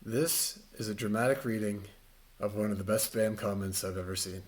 This is a dramatic reading of one of the best spam comments I've ever seen.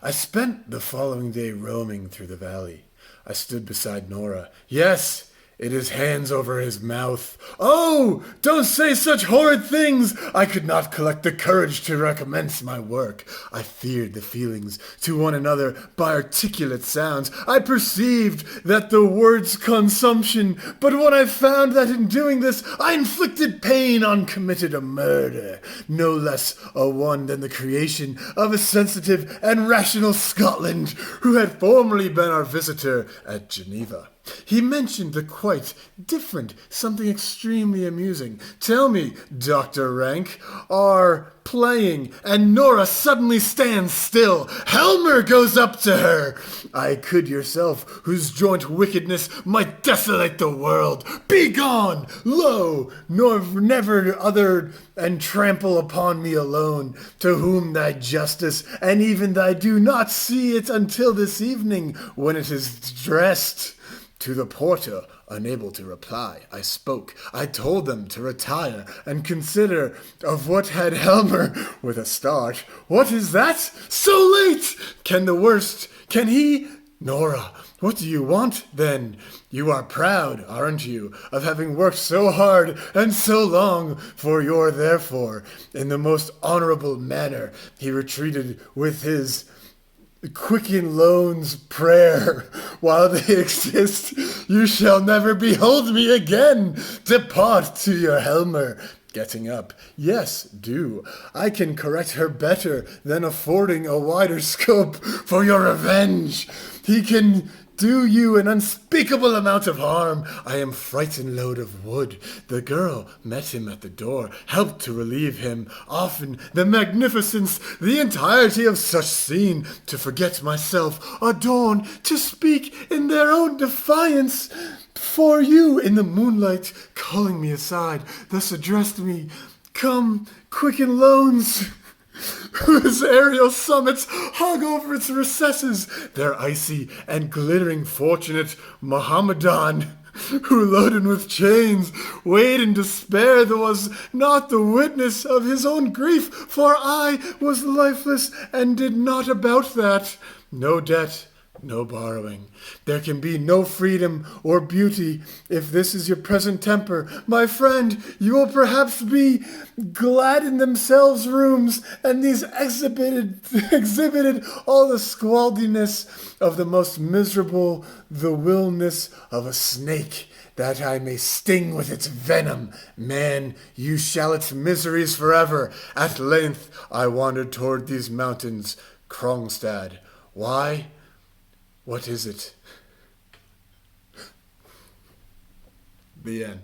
I spent the following day roaming through the valley. I stood beside Nora. Yes, it is hands over his mouth. Oh, don't say such horrid things! I could not collect the courage to recommence my work. I feared the feelings to one another by articulate sounds. I perceived that the word's consumption, but when I found that in doing this I inflicted pain on committed a murder, no less a one than the creation of a sensitive and rational Scotland, who had formerly been our visitor at Geneva. He mentioned the quite different, something extremely amusing. Tell me, Dr. Rank, are playing, and Nora suddenly stands still. Helmer goes up to her. I could yourself, whose joint wickedness might desolate the world. Begone! Lo, nor never other and trample upon me alone, to whom thy justice, and even thy do not see it until this evening, when it is dressed. To the porter, unable to reply, I spoke. I told them to retire and consider of what had Helmer, with a start. What is that? So late! Can he? Nora, what do you want, then? You are proud, aren't you, of having worked so hard and so long for your therefore. In the most honorable manner, he retreated with his Quicken Loan's prayer. While they exist, you shall never behold me again. Depart to your Helmer. Getting up. Yes, do. I can correct her better than affording a wider scope for your revenge. He can do you an unspeakable amount of harm. I am frightened load of wood. The girl met him at the door, helped to relieve him. Often the magnificence, the entirety of such scene, to forget myself, adorn, to speak in their own defiance. For you in the moonlight, calling me aside, thus addressed me, come, quicken loans, whose aerial summits hug over its recesses, their icy and glittering fortunate Mohammedan, who loaded with chains, weighed in despair, that was not the witness of his own grief, for I was lifeless and did not about that. No debt, no borrowing. There can be no freedom or beauty if this is your present temper. My friend, you will perhaps be glad in themselves rooms, and these exhibited all the squaldiness of the most miserable, the willness of a snake, that I may sting with its venom. Man, you shall its miseries forever. At length I wandered toward these mountains, Kronstadt. Why? What is it? The end.